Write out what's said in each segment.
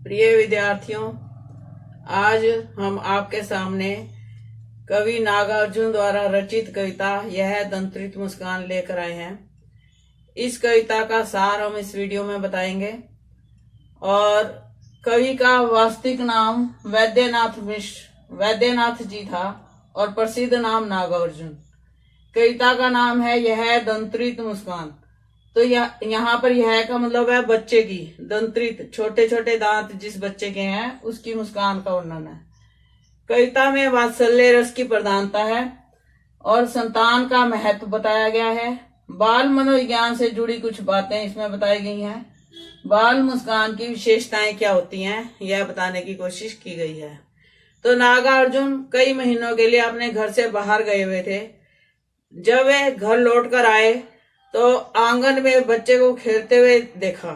प्रिय विद्यार्थियों, आज हम आपके सामने कवि नागार्जुन द्वारा रचित कविता यह दंत्रित मुस्कान लेकर आए हैं। इस कविता का सार हम इस वीडियो में बताएंगे। और कवि का वास्तविक नाम वैद्यनाथ जी था और प्रसिद्ध नाम नागार्जुन। कविता का नाम है यह दंत्रित मुस्कान। तो यहाँ पर यह का मतलब है बच्चे की, दंत्रित छोटे छोटे दांत जिस बच्चे के हैं उसकी मुस्कान का वर्णन है। कविता में वात्सल्य रस की प्रधानता है और संतान का महत्व बताया गया है। बाल मनोविज्ञान से जुड़ी कुछ बातें इसमें बताई गई हैं। बाल मुस्कान की विशेषताएं क्या होती हैं यह बताने की कोशिश की गई है। तो नागार्जुन कई महीनों के लिए अपने घर से बाहर गए हुए थे। जब वे घर लौट कर आए तो आंगन में बच्चे को खेलते हुए देखा।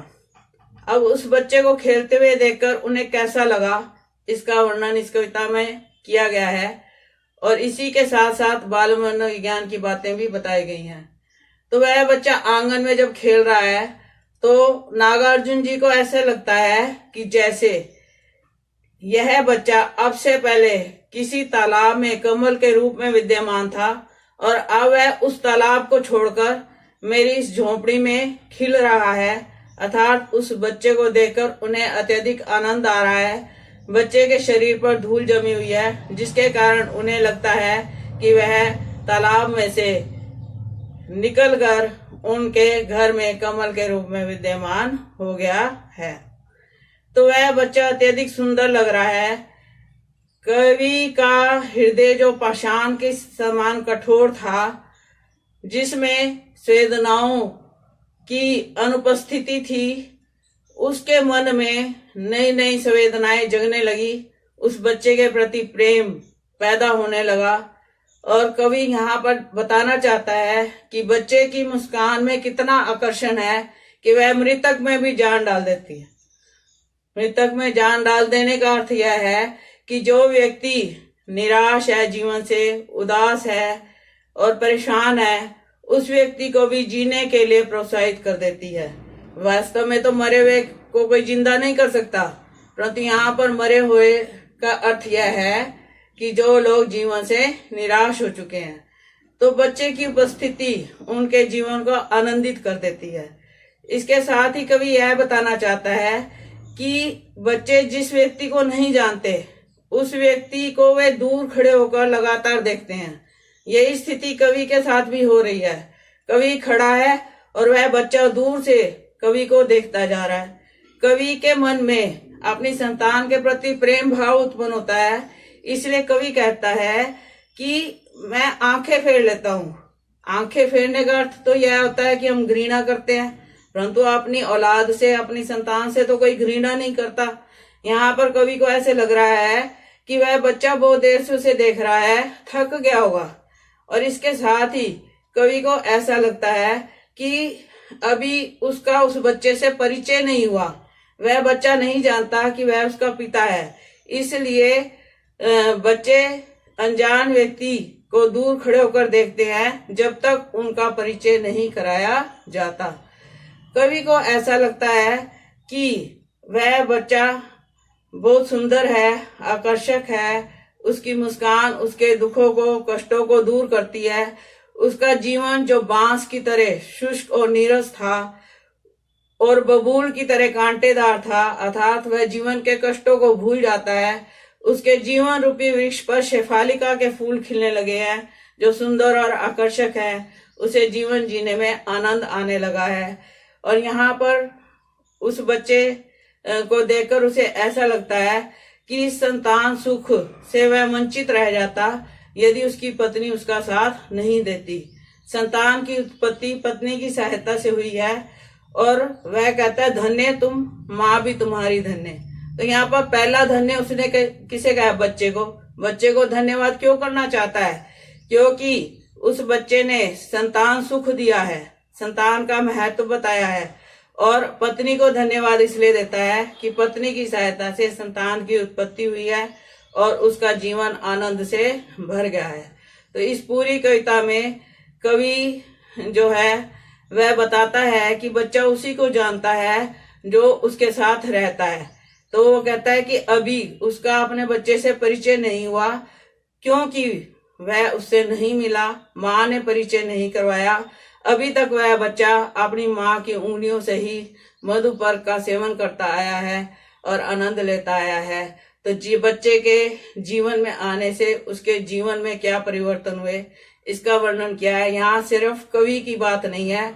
अब उस बच्चे को खेलते हुए देखकर उन्हें कैसा लगा, इसका वर्णन इस कविता में किया गया है। और इसी के साथ साथ बाल मनोविज्ञान की बातें भी बताई गई हैं। तो वह बच्चा आंगन में जब खेल रहा है तो नागार्जुन जी को ऐसे लगता है कि जैसे यह बच्चा अब से पहले किसी तालाब में कमल के रूप में विद्यमान था और अब वह उस तालाब को छोड़कर मेरी इस झोंपड़ी में खिल रहा है। अर्थात उस बच्चे को देखकर उन्हें अत्यधिक आनंद आ रहा है। बच्चे के शरीर पर धूल जमी हुई है जिसके कारण उन्हें लगता है कि वह तालाब में से निकलकर उनके घर में कमल के रूप में विद्यमान हो गया है। तो वह बच्चा अत्यधिक सुंदर लग रहा है। कवि का हृदय जो पाषाण के समान कठोर था, जिसमें वेदनाओं की अनुपस्थिति थी, उसके मन में नई नई संवेदनाएं जगने लगी। उस बच्चे के प्रति प्रेम पैदा होने लगा। और कवि यहाँ पर बताना चाहता है कि बच्चे की मुस्कान में कितना आकर्षण है कि वह मृतक में भी जान डाल देती है। मृतक में जान डाल देने का अर्थ यह है कि जो व्यक्ति निराश है, जीवन से उदास है और परेशान है, उस व्यक्ति को भी जीने के लिए प्रोत्साहित कर देती है। वास्तव में तो मरे हुए को कोई जिंदा नहीं कर सकता, परंतु यहाँ पर मरे हुए का अर्थ यह है कि जो लोग जीवन से निराश हो चुके हैं। तो बच्चे की उपस्थिति उनके जीवन को आनंदित कर देती है। इसके साथ ही कवि यह बताना चाहता है कि बच्चे जिस व्यक्ति को नहीं जानते, उस व्यक्ति को वे दूर खड़े होकर लगातार देखते हैं। यही स्थिति कवि के साथ भी हो रही है। कवि खड़ा है और वह बच्चा दूर से कवि को देखता जा रहा है। कवि के मन में अपनी संतान के प्रति प्रेम भाव उत्पन्न होता है। इसलिए कवि कहता है कि मैं आंखें फेर लेता हूँ। आंखें फेरने का अर्थ तो यह होता है कि हम घृणा करते हैं, परंतु अपनी औलाद से, अपनी संतान से तो कोई घृणा नहीं करता। यहाँ पर कवि को ऐसे लग रहा है कि वह बच्चा बहुत देर से उसे देख रहा है, थक गया होगा। और इसके साथ ही कवि को ऐसा लगता है कि अभी उसका उस बच्चे से परिचय नहीं हुआ। वह बच्चा नहीं जानता कि वह उसका पिता है। इसलिए बच्चे अनजान व्यक्ति को दूर खड़े होकर देखते हैं जब तक उनका परिचय नहीं कराया जाता। कवि को ऐसा लगता है कि वह बच्चा बहुत सुंदर है, आकर्षक है। उसकी मुस्कान उसके दुखों को, कष्टों को दूर करती है। उसका जीवन जो बांस की तरह शुष्क और नीरस था और बबूल की तरह कांटेदार था, अर्थात वह जीवन के कष्टों को भूल जाता है। उसके जीवन रूपी वृक्ष पर शेफालिका के फूल खिलने लगे हैं जो सुंदर और आकर्षक है। उसे जीवन जीने में आनंद आने लगा है। और यहाँ पर उस बच्चे को देखकर उसे ऐसा लगता है कि संतान सुख से वह वंचित रह जाता यदि उसकी पत्नी उसका साथ नहीं देती। संतान की उत्पत्ति पत्नी की सहायता से हुई है और वह कहता है धन्य तुम, माँ भी तुम्हारी धन्य। तो यहाँ पर पहला धन्य उसने किसे कहा? बच्चे को। बच्चे को धन्यवाद क्यों करना चाहता है? क्योंकि उस बच्चे ने संतान सुख दिया है, संतान का महत्व बताया है। और पत्नी को धन्यवाद इसलिए देता है कि पत्नी की सहायता से संतान की उत्पत्ति हुई है और उसका जीवन आनंद से भर गया है। तो इस पूरी कविता में कवि जो है वह बताता है कि बच्चा उसी को जानता है जो उसके साथ रहता है। तो वो कहता है कि अभी उसका अपने बच्चे से परिचय नहीं हुआ, क्योंकि वह उससे नहीं मिला, माँ ने परिचय नहीं करवाया। अभी तक वह बच्चा अपनी माँ की उंगलियों से ही मधुपर्क का सेवन करता आया है और आनंद लेता आया है। तो बच्चे के जीवन में आने से उसके जीवन में क्या परिवर्तन हुए, इसका वर्णन किया है। यहाँ सिर्फ कवि की बात नहीं है,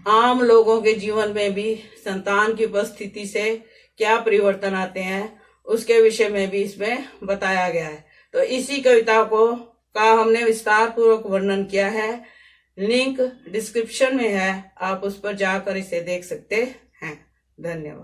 आम लोगों के जीवन में भी संतान की उपस्थिति से क्या परिवर्तन आते हैं, उसके विषय में भी इसमें बताया गया है। तो इसी कविता का हमने विस्तार पूर्वक वर्णन किया है। लिंक डिस्क्रिप्शन में है, आप उस पर जाकर इसे देख सकते हैं। धन्यवाद।